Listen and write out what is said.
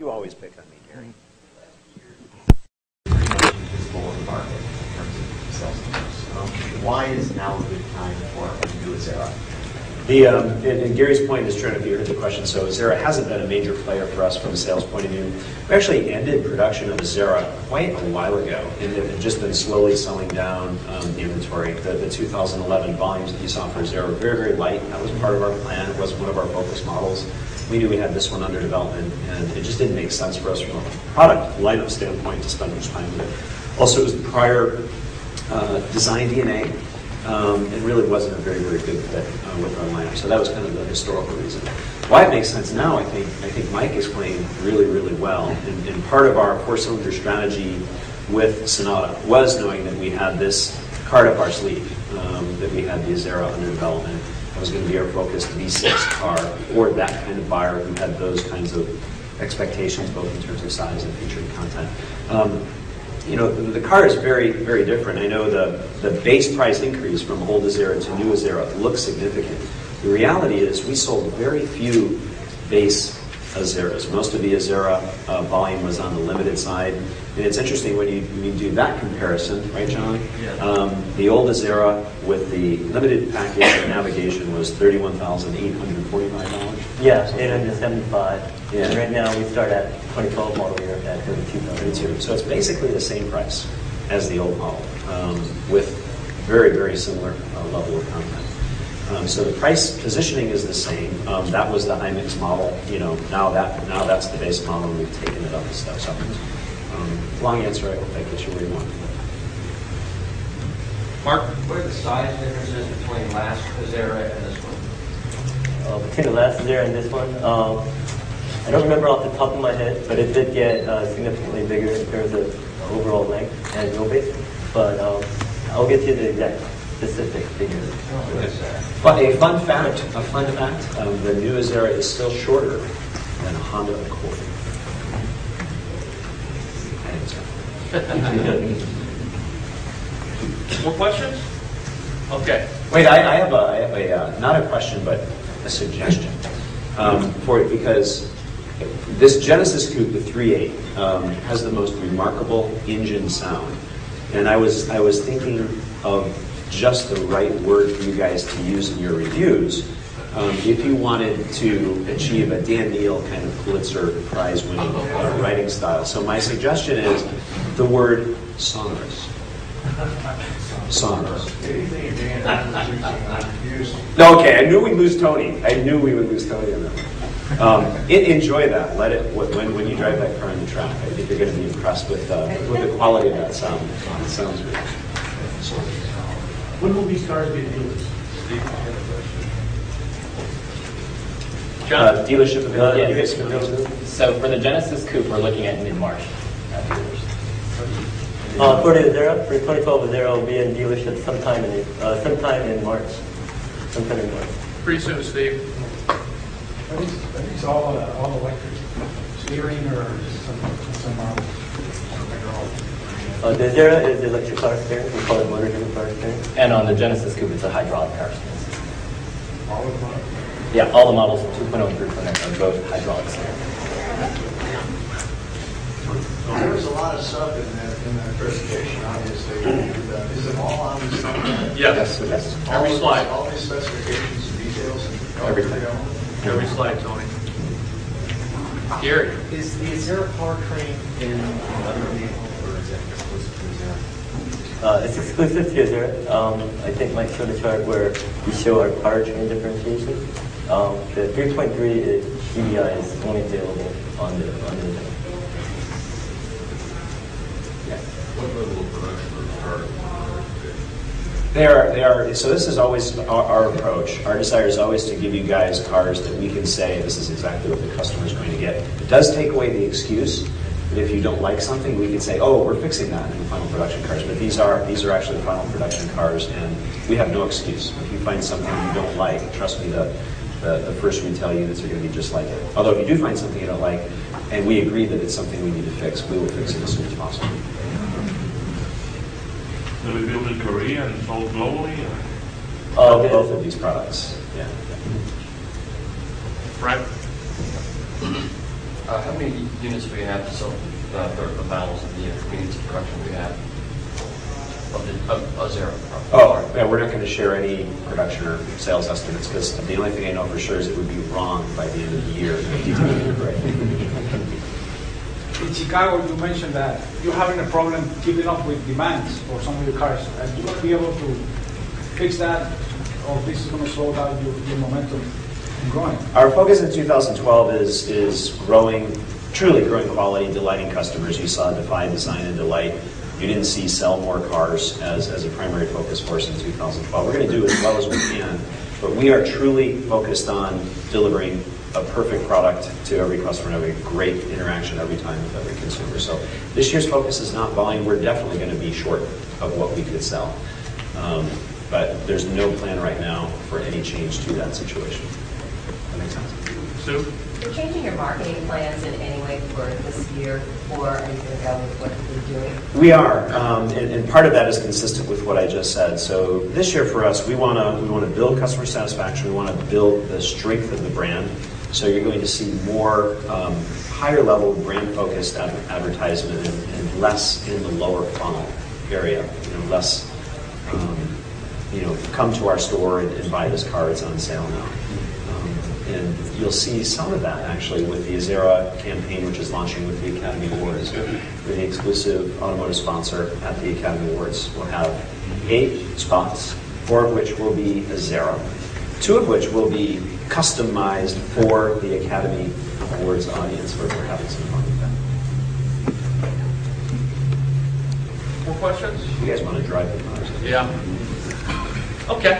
You always pick on me, Gary. Why is now a good time for a new Azera? And Gary's point is true, if you heard the question. So Azera hasn't been a major player for us from a sales point of view. We actually ended production of Azera quite a while ago, and it had just been slowly selling down the inventory. The 2011 volumes that you saw for Azera were very, very light. That was part of our plan. It wasn't one of our focus models. We knew we had this one under development, and it just didn't make sense for us from a product lineup standpoint to spend much time with it. Also, it was the prior design DNA. It really wasn't a very, very good fit with our lineup. So that was kind of the historical reason. Why it makes sense now, I think Mike explained really, really well. And part of our four-cylinder strategy with Sonata was knowing that we had this card up our sleeve, that we had the Azera under development. That was going to be our focused V6 car for that kind of buyer who had those kinds of expectations, both in terms of size and feature and content. You know, the car is very, very different. I know the base price increase from old Azera to new Azera looks significant. The reality is we sold very few base Azeras. Most of the Azera volume was on the limited side. And it's interesting when you do that comparison, right, John? Yeah. The old Azera with the limited package and navigation was $31,845. Yeah, $875. Yeah. And right now we start at 2012 model year at $32,000. So it's basically the same price as the old model, with very, very similar level of content. So the price positioning is the same. That was the high mix model. You know, now that's the base model, and we've taken it up a step. So, long answer. I hope that gets you where you want. Mark, what are the size differences between last Azera and this one? Between the last Azera and this one, I don't remember off the top of my head, but it did get significantly bigger in terms of overall length and wheelbase. But I'll get you the exact specific figures. But a fun fact, the new Azera is still shorter than a Honda Accord. More questions? Okay. Wait, I have a not a question, but a suggestion for it, because this Genesis Coupe, the 3.8, has the most remarkable engine sound, and I was thinking of just the right word for you guys to use in your reviews. If you wanted to achieve a Dan Neal kind of Pulitzer Prize-winning writing style. So my suggestion is the word sonorous. Sonorous. No, okay, I knew we'd lose Tony. I knew we would lose Tony on that one. Enjoy that. Let it, when you drive that car on the track, I think you're going to be impressed with the quality of that sound. It sounds good. When will these cars be dealers? John? Dealership availability. Yeah. So for the Genesis Coupe, we're looking at mid-March. For the Azera, for 2012 Azera will be in dealership sometime in March. Sometime in March. Pretty soon, Steve. Are these all electric steering or some The Azera is electric power steering. We call it motor-driven power steering. And on the Genesis Coupe, it's a hydraulic power steering. all of them? Yeah, all the models 2.0 and 3.0 are both hydraulic steering. There was a lot of stuff in that presentation, obviously. Is it all on this? Yes. Every slide. All these specifications and details and Everything. Every slide, Tony. Gary. Is the Azera powertrain in another vehicle, or is it exclusive to Azera? It's exclusive to Azera. I think Mike showed a chart where we show our powertrain differentiation. The 3.3 TDI is only available on the Azera. What level of production are the cars? They are. So this is always our approach. Our desire is always to give you guys cars that we can say this is exactly what the customer is going to get. It does take away the excuse that if you don't like something, we can say, oh, we're fixing that in the final production cars. But these are actually the final production cars, and we have no excuse. If you find something you don't like, trust me, the first retail units are going to be just like it. Although if you do find something you don't like, and we agree that it's something we need to fix, we will fix it as soon as possible. Will it build in Korea and sold globally? Both of these products, yeah. Right. How many units do we have to sell for the balance of the year? How many units of production do we have of Azera? Oh, yeah, we're not going to share any production or sales estimates because the only thing I know for sure is it would be wrong by the end of the year. In Chicago, you mentioned that you're having a problem keeping up with demands for some of your cars. Are you going to be able to fix that, or this is going to slow down your momentum in growing? Our focus in 2012 is growing, truly growing quality, delighting customers. You saw Defy, Design, and Delight. You didn't see sell more cars as a primary focus for us in 2012. We're going to do as well as we can, but we are truly focused on delivering a perfect product to every customer and having a great interaction every time with every consumer. So this year's focus is not volume. We're definitely going to be short of what we could sell. But there's no plan right now for any change to that situation. That makes sense? Sue? You're changing your marketing plans in any way for this year, or are you going to go with what you're doing? We are, and part of that is consistent with what I just said. So this year for us, we want to build customer satisfaction. We want to build the strength of the brand. So you're going to see more higher level brand focused advertisement and less in the lower funnel area. Less. Come to our store and buy this car. It's on sale now. And you'll see some of that actually with the Azera campaign, which is launching with the Academy Awards. We're the exclusive automotive sponsor at the Academy Awards. We'll have 8 spots, 4 of which will be Azera, 2 of which will be customized for the Academy Awards audience. We're having some fun with that. More questions? You guys want to drive the cars? Yeah. Okay.